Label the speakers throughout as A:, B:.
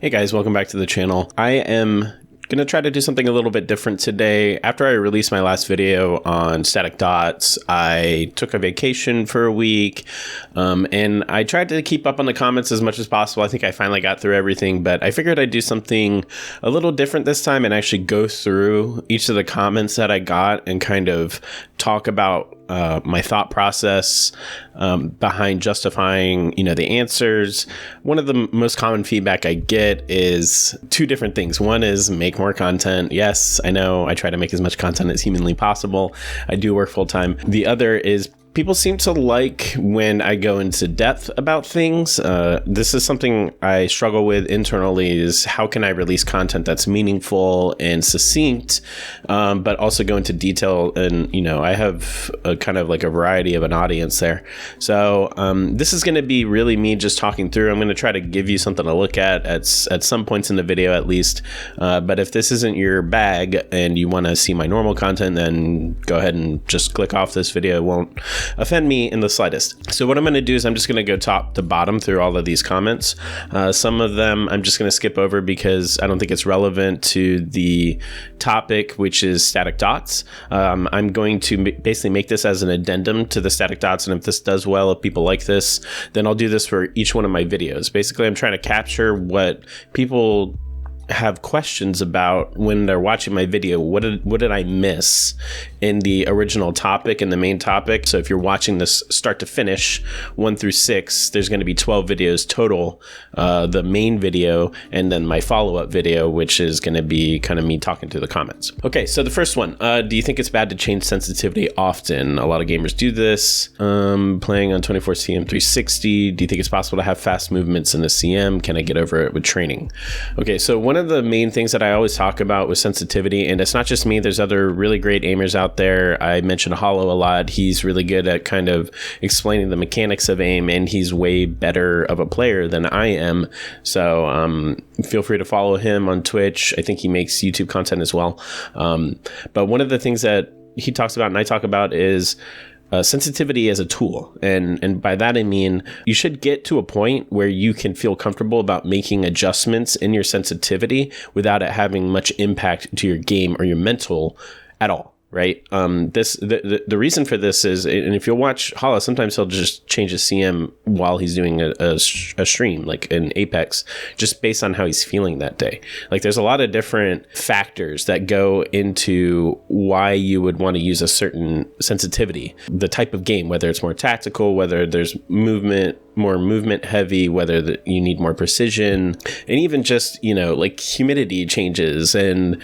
A: Hey guys, welcome back to the channel. I am going to try to do something a little bit different today. After I released my last video on static dots, I took a vacation for a week, and I tried to keep up on the comments as much as possible. I think I finally got through everything, but I figured I'd do something a little different this time and actually go through each of the comments that I got and kind of talk about my thought process behind justifying, the answers. One of the most common feedback I get is two different things. One is make more content. Yes, I know I try to make as much content as humanly possible. I do work full time. The other is people seem to like when I go into depth about things. This is something I struggle with internally, is how can I release content that's meaningful and succinct, but also go into detail. And, I have a kind of like a variety of an audience there. So this is going to be really me just talking through. I'm going to try to give you something to look at some points in the video at least. But if this isn't your bag and you want to see my normal content, then go ahead and just click off this video. It won't offend me in the slightest. So what I'm going to do is I'm just going to go top to bottom through all of these comments. Some of them I'm just going to skip over because I don't think it's relevant to the topic, which is static dots. I'm going to basically make this as an addendum to the static dots, and if this does well, if people like this, then I'll do this for each one of my videos. Basically, I'm trying to capture what people have questions about when they're watching my video. What did I miss in the original topic and the main topic? So if you're watching this start to finish, 1 through 6, there's going to be 12 videos total, the main video and then my follow-up video, which is going to be kind of me talking through the comments. Okay, so the first one, do you think it's bad to change sensitivity often? A lot of gamers do this. Playing on 24 CM 360, do you think it's possible to have fast movements in the CM? Can I get over it with training? Okay, so one of the main things that I always talk about with sensitivity, and it's not just me, there's other really great aimers out there. I mentioned Hollow a lot. He's really good at kind of explaining the mechanics of aim, and he's way better of a player than I am. So feel free to follow him on Twitch. I think he makes YouTube content as well. But one of the things that he talks about and I talk about is sensitivity as a tool. And by that, I mean, you should get to a point where you can feel comfortable about making adjustments in your sensitivity without it having much impact to your game or your mental at all. Right. The reason for this is, and if you'll watch Hollow, sometimes he'll just change his CM while he's doing a stream, like in Apex, just based on how he's feeling that day. Like there's a lot of different factors that go into why you would want to use a certain sensitivity, the type of game, whether it's more tactical, whether there's more movement heavy, whether you need more precision, and even just, like humidity changes and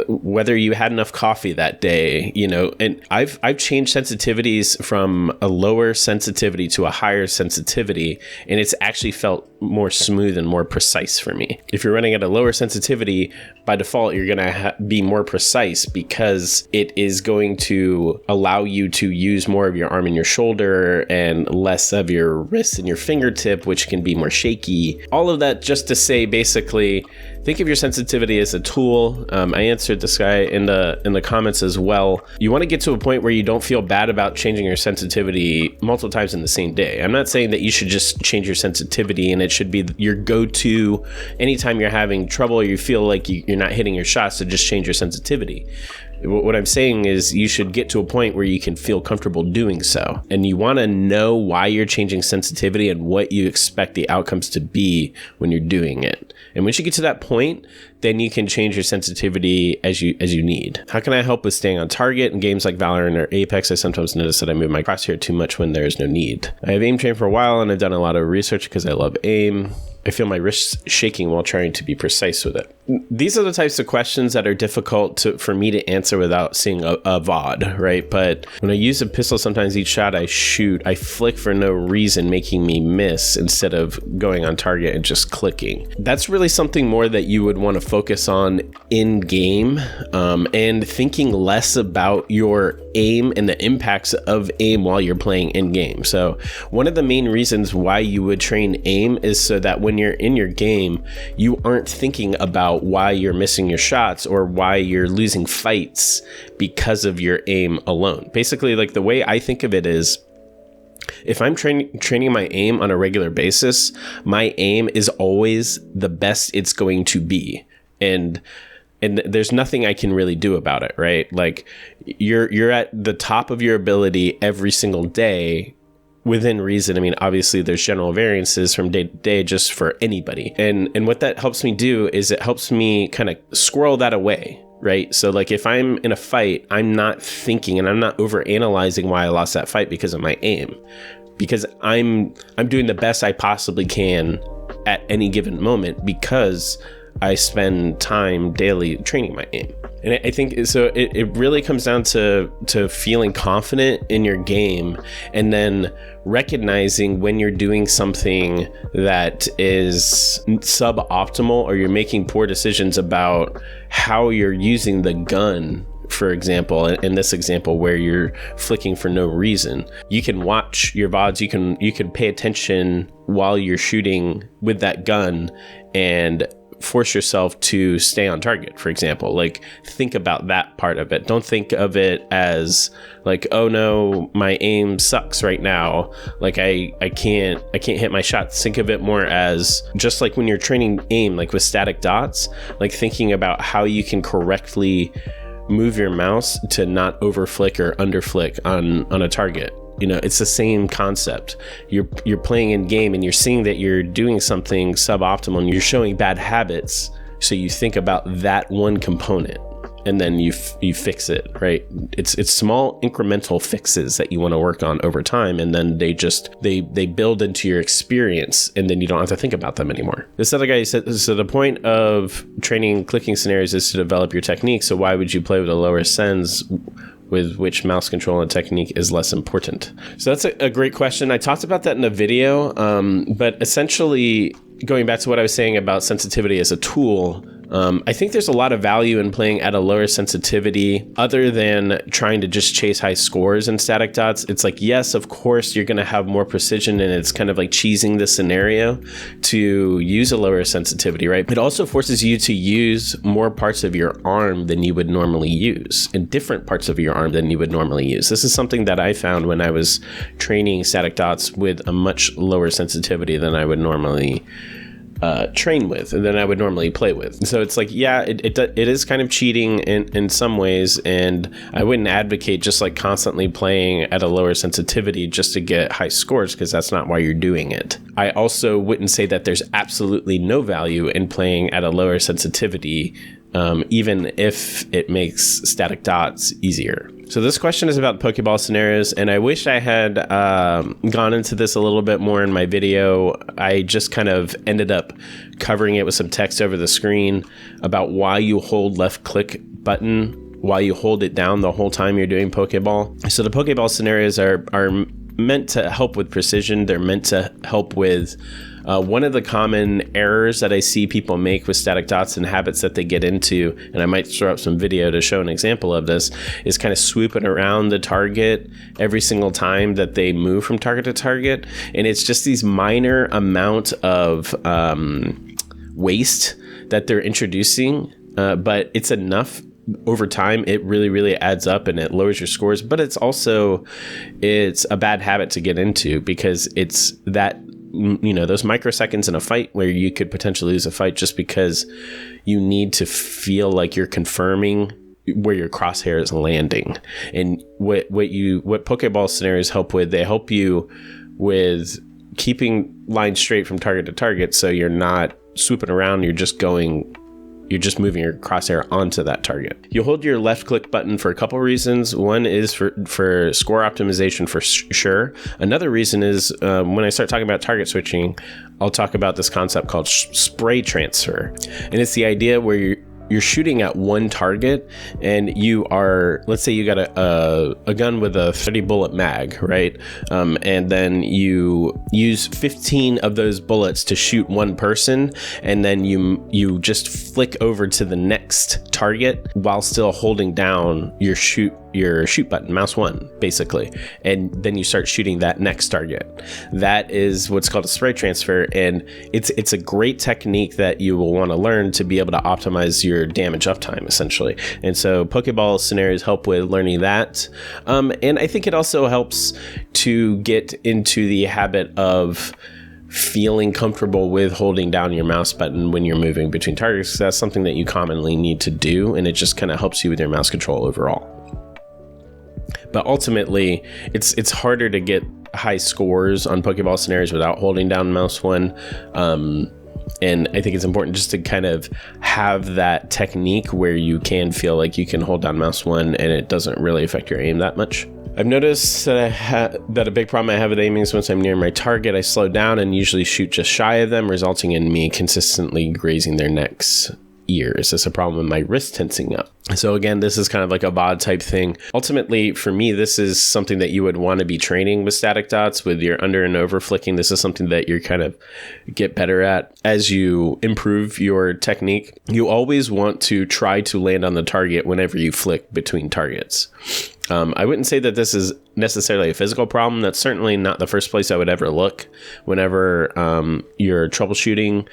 A: whether you had enough coffee that day, and I've changed sensitivities from a lower sensitivity to a higher sensitivity, and it's actually felt more smooth and more precise for me. If you're running at a lower sensitivity, by default, you're going to be more precise because it is going to allow you to use more of your arm and your shoulder and less of your wrist and your fingertip, which can be more shaky. All of that just to say, basically, think of your sensitivity as a tool. I answered this guy in the comments as well. You want to get to a point where you don't feel bad about changing your sensitivity multiple times in the same day. I'm not saying that you should just change your sensitivity and it should be your go-to anytime you're having trouble or you feel like you're not hitting your shots, to just change your sensitivity. What I'm saying is you should get to a point where you can feel comfortable doing so. And you want to know why you're changing sensitivity and what you expect the outcomes to be when you're doing it. And once you get to that point, then you can change your sensitivity as you need. How can I help with staying on target in games like Valorant or Apex? I sometimes notice that I move my crosshair too much when there is no need. I have aim trained for a while and I've done a lot of research because I love aim. I feel my wrists shaking while trying to be precise with it. These are the types of questions that are difficult for me to answer without seeing a VOD, right? But when I use a pistol, sometimes each shot I shoot, I flick for no reason, making me miss instead of going on target and just clicking. That's really something more that you would want to focus on in game, and thinking less about your aim and the impacts of aim while you're playing in game. So one of the main reasons why you would train aim is so that when you're in your game, you aren't thinking about why you're missing your shots or why you're losing fights because of your aim alone. Basically, like the way I think of it is, if I'm training my aim on a regular basis, my aim is always the best it's going to be. And there's nothing I can really do about it, right? Like you're at the top of your ability every single day within reason. I mean, obviously there's general variances from day to day just for anybody. And what that helps me do is it helps me kind of squirrel that away, right? So like if I'm in a fight, I'm not thinking and I'm not over analyzing why I lost that fight because of my aim, because I'm doing the best I possibly can at any given moment because I spend time daily training my aim. And I think so it really comes down to feeling confident in your game, and then recognizing when you're doing something that is suboptimal or you're making poor decisions about how you're using the gun. For example, in this example where you're flicking for no reason, you can watch your VODs, you can pay attention while you're shooting with that gun and force yourself to stay on target, for example. Like, think about that part of it. Don't think of it as like, oh no, my aim sucks right now, like I can't hit my shots. Think of it more as just like when you're training aim, like with static dots, like thinking about how you can correctly move your mouse to not over flick or under flick on a target. You know, it's the same concept. You're playing in game and you're seeing that you're doing something suboptimal and you're showing bad habits. So you think about that one component and then you fix it, right? It's small incremental fixes that you want to work on over time, and then they build into your experience, and then you don't have to think about them anymore. This other guy said, so the point of training clicking scenarios is to develop your technique. So why would you play with a lower sends with which mouse control and technique is less important? So that's a great question. I talked about that in a video, but essentially going back to what I was saying about sensitivity as a tool, I think there's a lot of value in playing at a lower sensitivity other than trying to just chase high scores in static dots. It's like, yes, of course, you're going to have more precision, and it's kind of like cheesing the scenario to use a lower sensitivity, right? It also forces you to use more parts of your arm than you would normally use, and different parts of your arm than you would normally use. This is something that I found when I was training static dots with a much lower sensitivity than I would normally train with and then I would normally play with. So it's like, yeah, it is kind of cheating in some ways, and I wouldn't advocate just like constantly playing at a lower sensitivity just to get high scores, because that's not why you're doing it. I also wouldn't say that there's absolutely no value in playing at a lower sensitivity, even if it makes static dots easier. So this question is about Pokeball scenarios, and I wish I had gone into this a little bit more in my video. I just kind of ended up covering it with some text over the screen about why you hold left click button while you hold it down the whole time you're doing Pokeball. So the Pokeball scenarios are meant to help with precision. They're meant to help with one of the common errors that I see people make with static dots and habits that they get into, and I might throw up some video to show an example of this, is kind of swooping around the target every single time that they move from target to target. And it's just these minor amount of waste that they're introducing, but it's enough over time. It really adds up and it lowers your scores, but it's a bad habit to get into, because it's that, you know, those microseconds in a fight where you could potentially lose a fight just because you need to feel like you're confirming where your crosshair is landing. And what Pokeball scenarios help with, they help you with keeping lines straight from target to target, so you're not swooping around, you're just moving your crosshair onto that target. You hold your left click button for a couple reasons. One is for score optimization for sure. Another reason is when I start talking about target switching, I'll talk about this concept called spray transfer. And it's the idea where you're shooting at one target, and you are, let's say you got a gun with a 30 bullet mag, right? And then you use 15 of those bullets to shoot one person, and then you just flick over to the next target while still holding down your shoot button, mouse 1, basically, and then you start shooting that next target. That is what's called a sprite transfer, and it's a great technique that you will want to learn to be able to optimize your damage uptime, essentially. And so Pokeball scenarios help with learning that, and I think it also helps to get into the habit of feeling comfortable with holding down your mouse button when you're moving between targets. That's something that you commonly need to do, and it just kind of helps you with your mouse control overall. But ultimately, it's harder to get high scores on Pokeball scenarios without holding down mouse 1. And I think it's important just to kind of have that technique where you can feel like you can hold down mouse 1 and it doesn't really affect your aim that much. I've noticed that that a big problem I have with aiming is once I'm near my target, I slow down and usually shoot just shy of them, resulting in me consistently grazing their necks. Ears. It's a problem with my wrist tensing up. So again, this is kind of like a VOD type thing. Ultimately, for me, this is something that you would want to be training with static dots, with your under and over flicking. This is something that you're kind of get better at as you improve your technique. You always want to try to land on the target whenever you flick between targets. I wouldn't say that this is necessarily a physical problem. That's certainly not the first place I would ever look whenever you're troubleshooting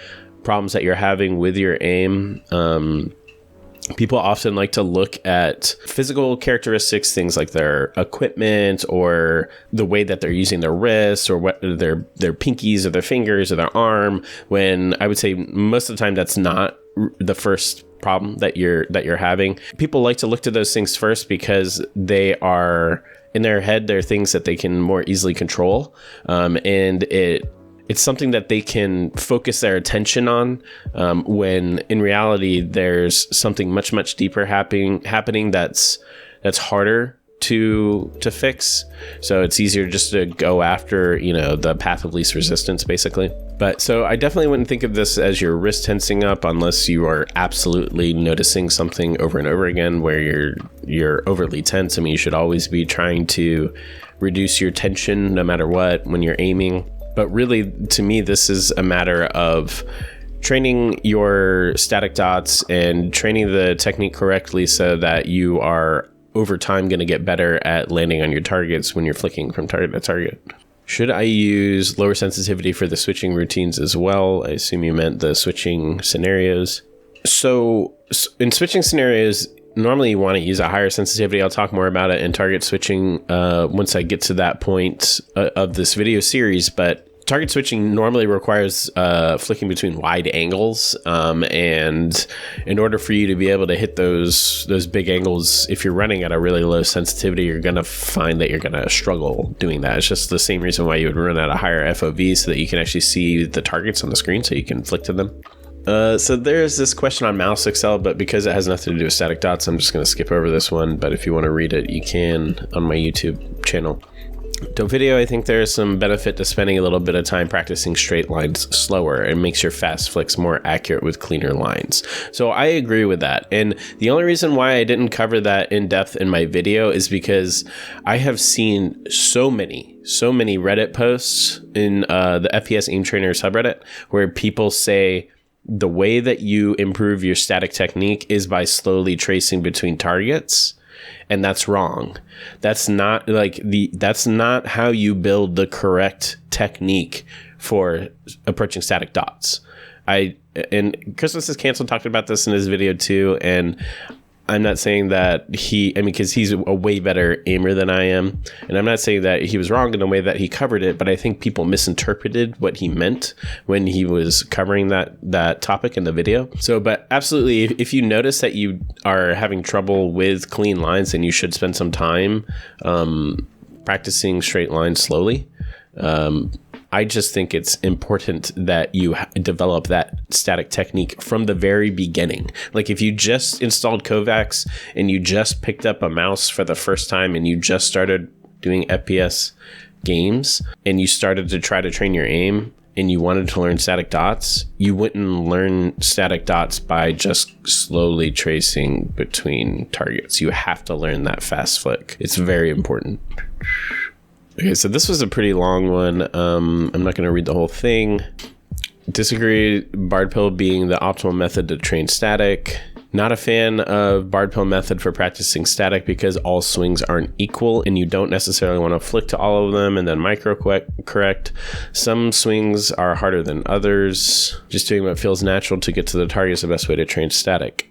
A: problems that you're having with your aim. People often like to look at physical characteristics, things like their equipment or the way that they're using their wrists or what their pinkies or their fingers or their arm, when I would say most of the time that's not the first problem that you're having. People like to look to those things first because they are in their head, they're things that they can more easily control, and it's something that they can focus their attention on, when in reality there's something much deeper happening that's harder to fix. So it's easier just to go after, the path of least resistance, basically. But so I definitely wouldn't think of this as your wrist tensing up unless you are absolutely noticing something over and over again where you're overly tense. I mean, you should always be trying to reduce your tension no matter what when you're aiming. But really, to me, this is a matter of training your static dots and training the technique correctly so that you are, over time, going to get better at landing on your targets when you're flicking from target to target. Should I use lower sensitivity for the switching routines as well? I assume you meant the switching scenarios. So in switching scenarios, normally you want to use a higher sensitivity. I'll talk more about it in target switching once I get to that point of this video series, but target switching normally requires flicking between wide angles, and in order for you to be able to hit those big angles, if you're running at a really low sensitivity, you're going to find that you're going to struggle doing that. It's just the same reason why you would run at a higher FOV, so that you can actually see the targets on the screen so you can flick to them. So there's this question on mouse accel, but because it has nothing to do with static dots, I'm just going to skip over this one. But if you want to read it, you can on my YouTube channel. Dope video. I think there's some benefit to spending a little bit of time practicing straight lines slower. It makes your fast flicks more accurate with cleaner lines. So I agree with that. And the only reason why I didn't cover that in depth in my video is because I have seen so many Reddit posts in the FPS Aim Trainer subreddit where people say the way that you improve your static technique is by slowly tracing between targets. And that's wrong. That's not that's not how you build the correct technique for approaching static dots. And Christmas is Canceled talked about this in his video too, and I'm not saying that because he's a way better aimer than I am, and I'm not saying that he was wrong in the way that he covered it, but I think people misinterpreted what he meant when he was covering that topic in the video. So, but absolutely, if you notice that you are having trouble with clean lines, then you should spend some time practicing straight lines slowly. I just think it's important that you develop that static technique from the very beginning. Like if you just installed Kovacs and you just picked up a mouse for the first time and you just started doing FPS games and you started to try to train your aim and you wanted to learn static dots, you wouldn't learn static dots by just slowly tracing between targets. You have to learn that fast flick. It's very important. Okay, so this was a pretty long one. I'm not going to read the whole thing. Disagree Bard Pill being the optimal method to train static. Not a fan of barred pill method for practicing static because all swings aren't equal and you don't necessarily want to flick to all of them and then micro correct. Some swings are harder than others. Just doing what feels natural to get to the target is the best way to train static.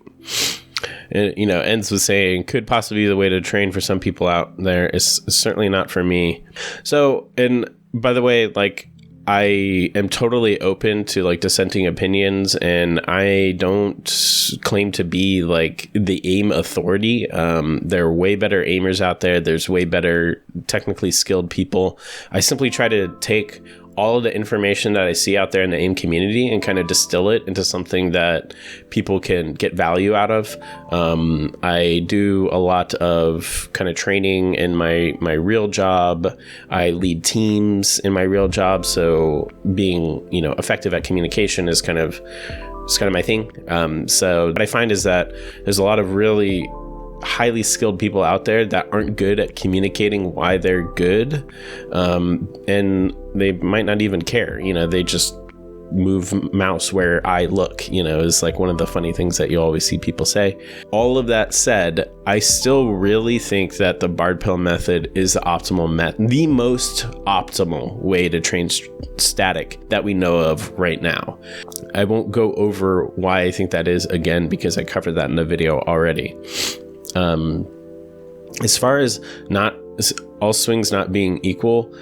A: And, you know, ends with saying, could possibly be the way to train for some people out there. It's certainly not for me. So, and by the way, like, I am totally open to like dissenting opinions, and I don't claim to be like the aim authority. There are way better aimers out there. There's way better technically skilled people. I simply try to take all of the information that I see out there in the AIM community and kind of distill it into something that people can get value out of. I do a lot of kind of training in my real job. I lead teams in my real job. So being, you know, effective at communication is kind of my thing. So what I find is that there's a lot of really highly skilled people out there that aren't good at communicating why they're good, and they might not even care. You know, they just move mouse where I look, you know, is like one of the funny things that you always see people say. All of that said, I still really think that the barred pill method is the the most optimal way to train static that we know of right now. I won't go over why I think that is again, because I covered that in the video already. As far as not all swings not being equal,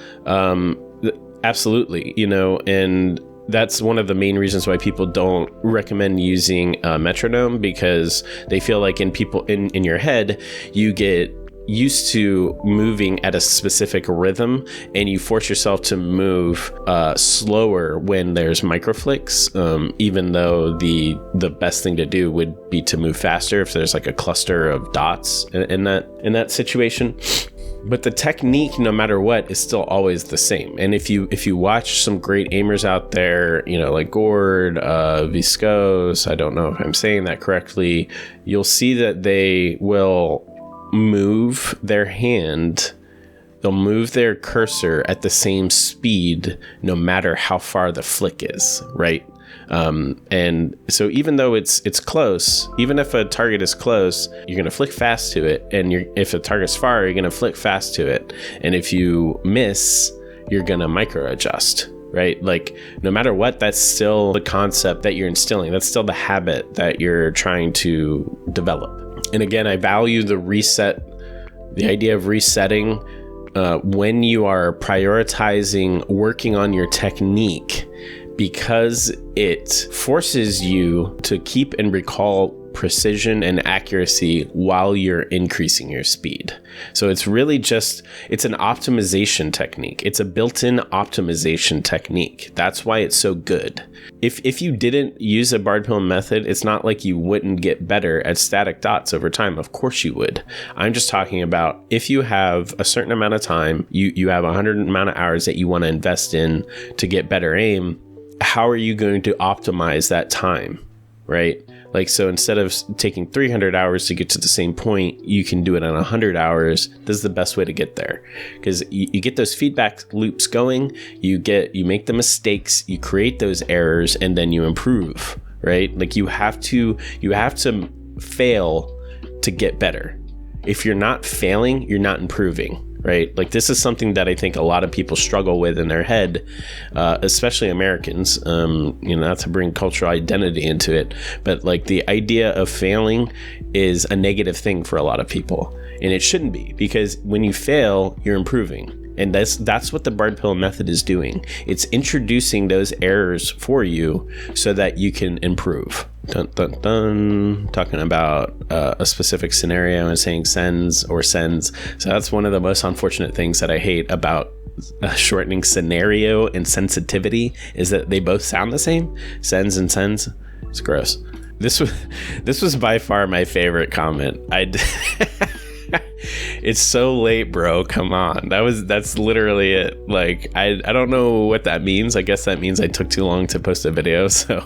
A: absolutely, you know, and that's one of the main reasons why people don't recommend using a metronome, because they feel like in your head, you get used to moving at a specific rhythm and you force yourself to move slower when there's microflicks, even though the best thing to do would be to move faster if there's like a cluster of dots in that situation. But the technique, no matter what, is still always the same. And if you watch some great aimers out there, you know, like Gord, Viscose, I don't know if I'm saying that correctly, you'll see that they will move their hand, they'll move their cursor at the same speed no matter how far the flick is, right? And so even though it's close, even if a target is close, you're going to flick fast to it, and if a target's far, you're going to flick fast to it, and if you miss, you're going to micro adjust, right? Like, no matter what, that's still the concept that you're instilling. That's still the habit that you're trying to develop. And again, I value the idea of resetting when you are prioritizing working on your technique, because it forces you to keep and recall precision and accuracy while you're increasing your speed. So it's really it's an optimization technique. It's a built-in optimization technique. That's why it's so good. If you didn't use a barred pill method, it's not like you wouldn't get better at static dots over time. Of course you would. I'm just talking about if you have a certain amount of time, you have 100 amount of hours that you want to invest in to get better aim, how are you going to optimize that time, right? Like, so instead of taking 300 hours to get to the same point, you can do it in 100 hours. This is the best way to get there, because you get those feedback loops going, you make the mistakes, you create those errors, and then you improve, right? Like, you have to fail to get better. If you're not failing, you're not improving. Right? Like, this is something that I think a lot of people struggle with in their head, especially Americans, not to bring cultural identity into it, but like the idea of failing is a negative thing for a lot of people, and it shouldn't be, because when you fail, you're improving. And that's what the barred pill method is doing. It's introducing those errors for you so that you can improve. Dun, dun, dun. Talking about a specific scenario and saying sends or sends. So that's one of the most unfortunate things that I hate about shortening scenario and sensitivity, is that they both sound the same. Sends and sends. It's gross. This was by far my favorite comment. It's so late, bro. Come on. That's literally it. Like, I don't know what that means. I guess that means I took too long to post a video. So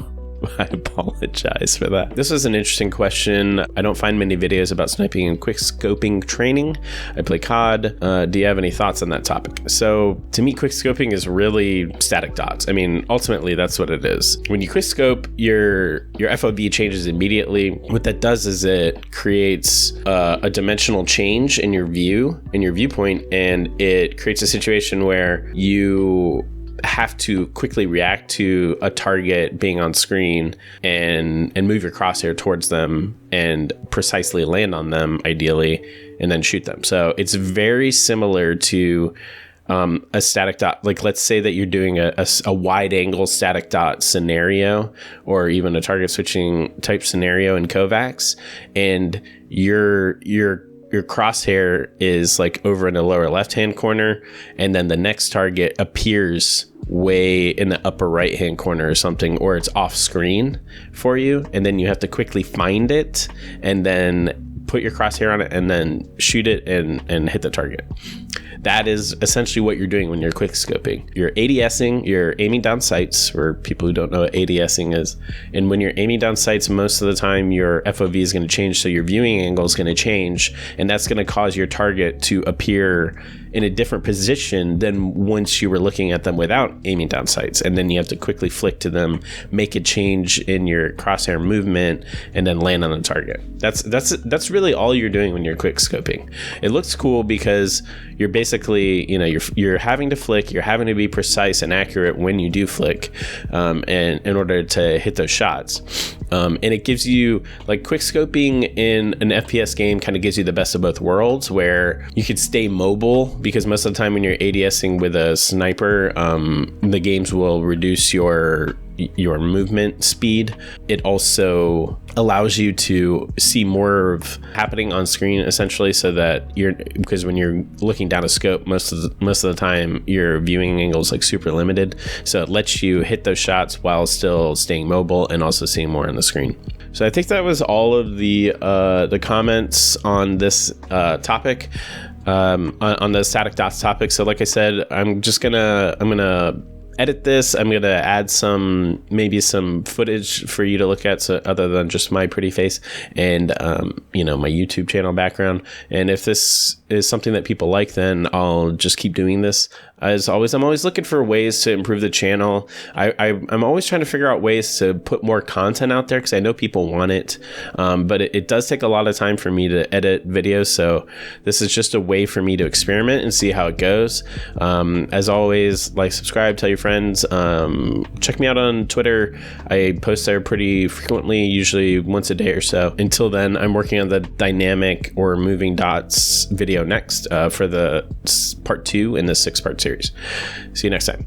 A: I apologize for that. This is an interesting question. I don't find many videos about sniping and quickscoping training. I play COD. Do you have any thoughts on that topic? So to me, quickscoping is really static dots. I mean, ultimately that's what it is. When you quickscope, your FOV changes immediately. What that does is it creates a dimensional change in your view, in your viewpoint, and it creates a situation where you have to quickly react to a target being on screen and move your crosshair towards them and precisely land on them, ideally, and then shoot them. So it's very similar to a static dot. Like, let's say that you're doing a wide angle static dot scenario, or even a target switching type scenario in Kovacs, and your crosshair is like over in the lower left hand corner, and then the next target appears way in the upper right hand corner or something, or it's off screen for you, and then you have to quickly find it and then put your crosshair on it and then shoot it and hit the target. That is essentially what you're doing when you're quickscoping. You're ADSing, you're aiming down sights, for people who don't know what ADSing is. And when you're aiming down sights, most of the time your FOV is going to change, so your viewing angle is going to change, and that's going to cause your target to appear in a different position than once you were looking at them without aiming down sights. And then you have to quickly flick to them, make a change in your crosshair movement, and then land on the target. That's really all you're doing when you're quickscoping. It looks cool because you're basically, you're having to flick, you're having to be precise and accurate when you do flick, and in order to hit those shots. And it gives you, like, quickscoping in an FPS game kind of gives you the best of both worlds, where you could stay mobile, because most of the time when you're ADSing with a sniper, the games will reduce your movement speed. It also allows you to see more of happening on screen, essentially, so that because when you're looking down a scope, most of the time your viewing angle is like super limited, so it lets you hit those shots while still staying mobile and also seeing more on the screen. So I think that was all of the comments on this topic, on the static dots topic. So like I said, I'm gonna edit this. I'm gonna add maybe some footage for you to look at, so other than just my pretty face and my YouTube channel background. And if this is something that people like, then I'll just keep doing this. As always, I'm always looking for ways to improve the channel. I'm always trying to figure out ways to put more content out there, because I know people want it, but it does take a lot of time for me to edit videos. So this is just a way for me to experiment and see how it goes. As always, like, subscribe, tell your friends. Check me out on Twitter. I post there pretty frequently, usually once a day or so. Until then, I'm working on the dynamic or moving dots video next, for the part 2 in the 6-part series. See you next time.